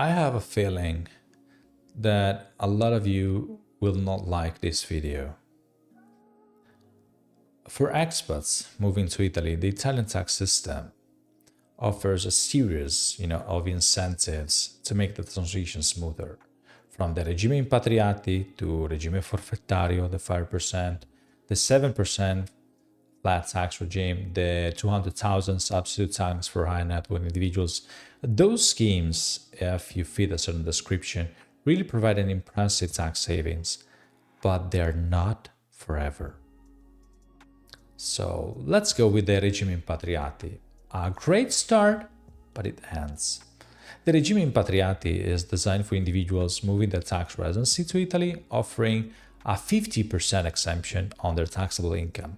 I have a feeling that a lot of you will not like this video. For expats moving to Italy, the Italian tax system offers a series, of incentives to make the transition smoother. From the Regime Impatriati to Regime Forfettario, the 5%, the 7% flat tax regime, the 200,000 substitute tax for high net worth individuals. Those schemes, if you fit a certain description, really provide an impressive tax savings, but they're not forever. So let's go with the Regime Impatriati. A great start, but it ends. The Regime Impatriati is designed for individuals moving their tax residency to Italy, offering a 50% exemption on their taxable income.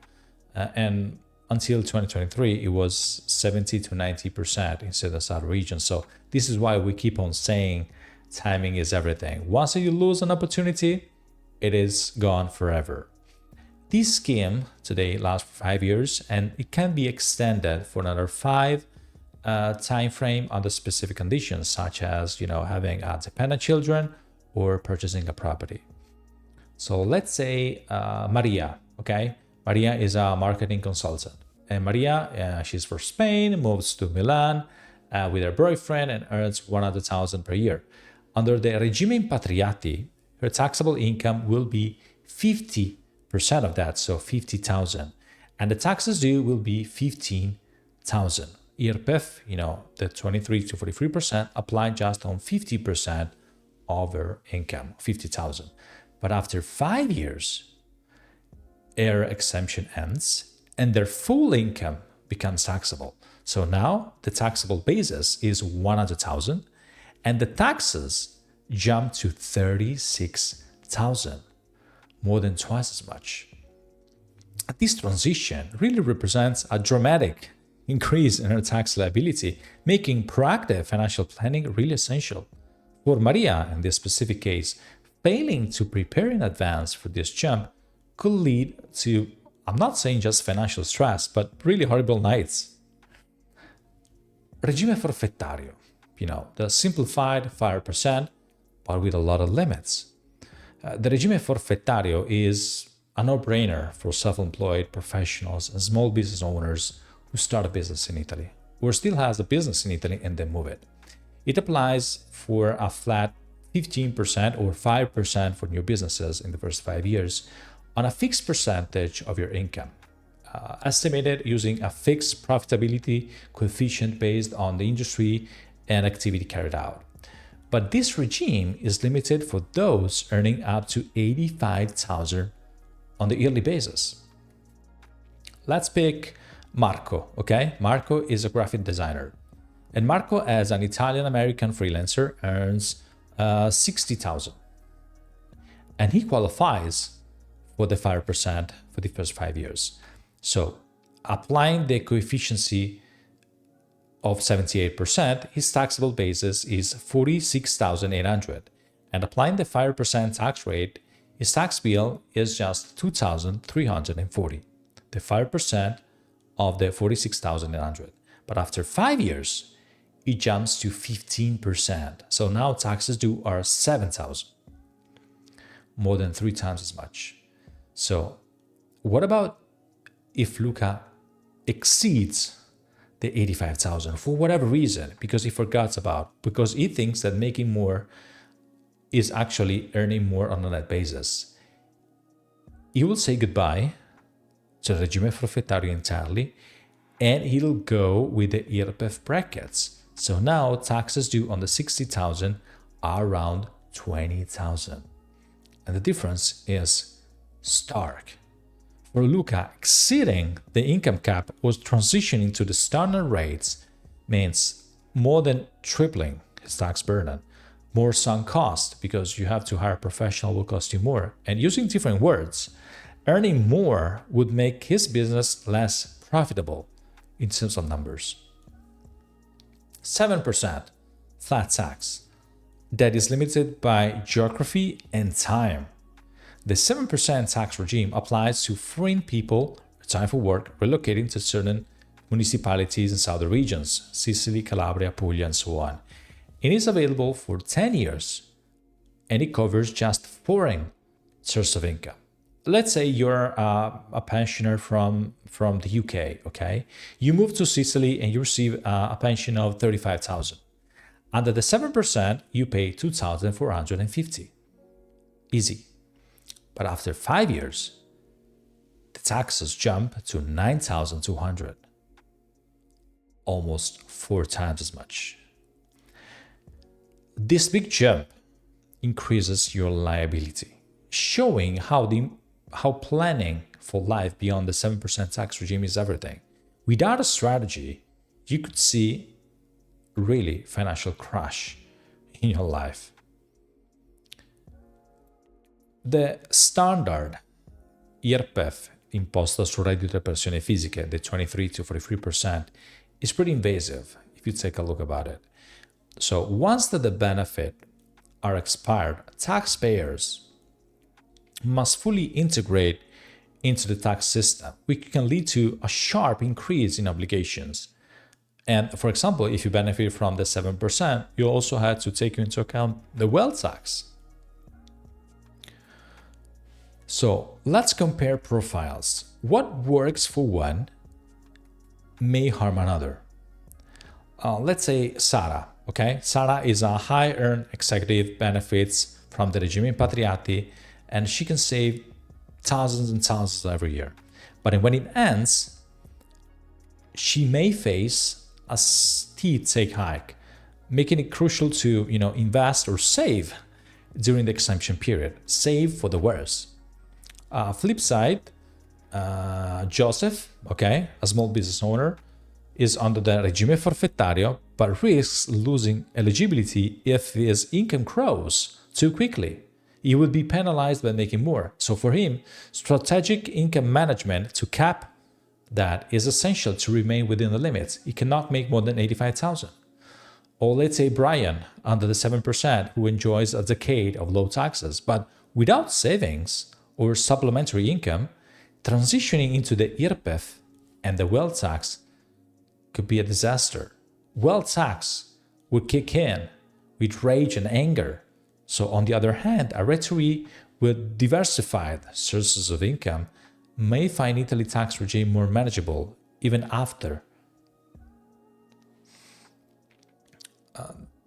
And until 2023, it was 70 to 90% in certain southern regions. So this is why we keep on saying timing is everything. Once you lose an opportunity, it is gone forever. This scheme today lasts for 5 years, and it can be extended for another 5 time frame under specific conditions, such as having dependent children or purchasing a property. So let's say Maria, okay? Maria is a marketing consultant, and Maria, she's from Spain, moves to Milan with her boyfriend and earns 100,000 per year. Under the Regime Impatriati, her taxable income will be 50% of that, so 50,000, and the taxes due will be 15,000. IRPEF, the 23 to 43% apply just on 50% of her income, 50,000. But after 5 years, their exemption ends and their full income becomes taxable. So now the taxable basis is 100,000 and the taxes jump to 36,000, more than twice as much. This transition really represents a dramatic increase in her tax liability, making proactive financial planning really essential. For Maria, in this specific case, failing to prepare in advance for this jump could lead to, I'm not saying just financial stress, but really horrible nights. Regime Forfettario, the simplified 5%, but with a lot of limits. The Regime Forfettario is a no-brainer for self-employed professionals and small business owners who start a business in Italy, or still has a business in Italy and then move it. It applies for a flat 15% or 5% for new businesses in the first 5 years on a fixed percentage of your income, estimated using a fixed profitability coefficient based on the industry and activity carried out. But this regime is limited for those earning up to 85,000 on the yearly basis. Let's pick Marco, okay? Marco is a graphic designer. And Marco, as an Italian-American freelancer, earns 60,000. And he qualifies for the 5% for the first 5 years. So applying the coefficient of 78%, his taxable basis is 46,800. And applying the 5% tax rate, his tax bill is just 2,340. The 5% of the 46,800. But after 5 years, it jumps to 15%. So now taxes due are 7,000, more than 3 times as much. So what about if Luca exceeds the 85,000 for whatever reason, because he thinks that making more is actually earning more on a net basis? He will say goodbye to Regime Forfettario entirely, and he'll go with the IRPEF brackets. So now taxes due on the 60,000 are around 20,000. And the difference is stark. For Luca, exceeding the income cap was transitioning to the standard rates means more than tripling his tax burden, more sunk cost because you have to hire a professional will cost you more. And using different words, earning more would make his business less profitable in terms of numbers. 7% flat tax that is limited by geography and time. The 7% tax regime applies to foreign people retiring for work relocating to certain municipalities in southern regions, Sicily, Calabria, Puglia, and so on. It is available for 10 years and it covers just foreign source of income. Let's say you're a pensioner from the UK, okay? You move to Sicily and you receive a pension of 35,000. Under the 7%, you pay 2,450. Easy. But after 5 years, the taxes jump to 9,200. Almost 4 times as much. This big jump increases your liability, showing how planning for life beyond the 7% tax regime is everything. Without a strategy, you could see really financial crash in your life. The standard IRPEF, imposta sul reddito delle persone fisiche, the 23 to 43%, is pretty invasive if you take a look about it. So once that the benefit are expired, taxpayers must fully integrate into the tax system, which can lead to a sharp increase in obligations. And for example, if you benefit from the 7%, you also had to take into account the wealth tax. So let's compare profiles. What works for one may harm another. Let's say Sara, okay? Sara is a high-earned executive, benefits from the Regime Impatriati, and she can save thousands and thousands every year. But when it ends, she may face a steep take hike, making it crucial to invest or save during the exemption period. Save for the worst. Flip side, Joseph, okay, a small business owner, is under the regime forfettario, but risks losing eligibility if his income grows too quickly. He would be penalized by making more. So for him, strategic income management to cap that is essential to remain within the limits. He cannot make more than 85,000. Or let's say Brian, under the 7%, who enjoys a decade of low taxes, but without savings or supplementary income, transitioning into the IRPEF and the wealth tax could be a disaster. Wealth tax would kick in with rage and anger. So on the other hand, a retiree with diversified sources of income may find Italy tax regime more manageable even after.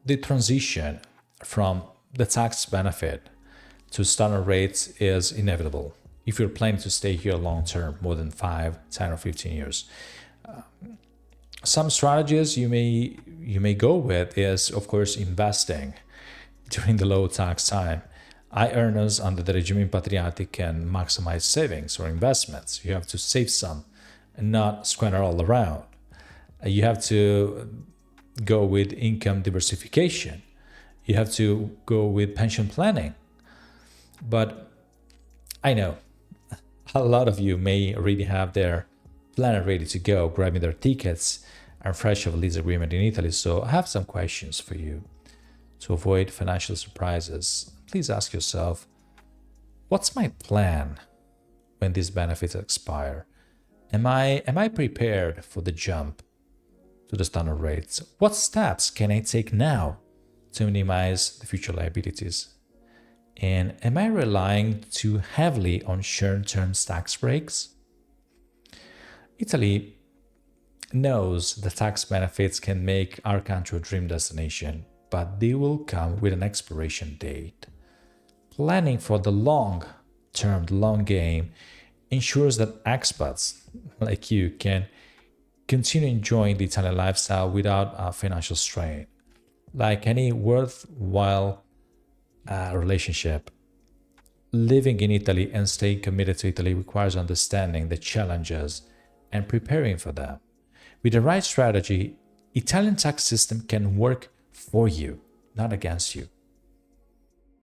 The transition from the tax benefit to standard rates is inevitable if you're planning to stay here long term, more than 5, 10, or 15 years. Some strategies you may go with is, of course, investing during the low tax time. High earners under the Regime Impatriati can maximize savings or investments. You have to save some and not squander all around. You have to go with income diversification. You have to go with pension planning. But I know a lot of you may already have their planner ready to go, grabbing their tickets and fresh of a lease agreement in Italy. So I have some questions for you. To avoid financial surprises, please ask yourself, what's my plan when these benefits expire? Am I prepared for the jump to the standard rates? What steps can I take now to minimize the future liabilities? And am I relying too heavily on short-term tax breaks? Italy knows the tax benefits can make our country a dream destination, but they will come with an expiration date. Planning for the long term, the long game, ensures that expats like you can continue enjoying the Italian lifestyle without a financial strain. Like any worthwhile relationship, living in Italy and staying committed to Italy requires understanding the challenges and preparing for them. With the right strategy, Italian tax system can work for you, not against you.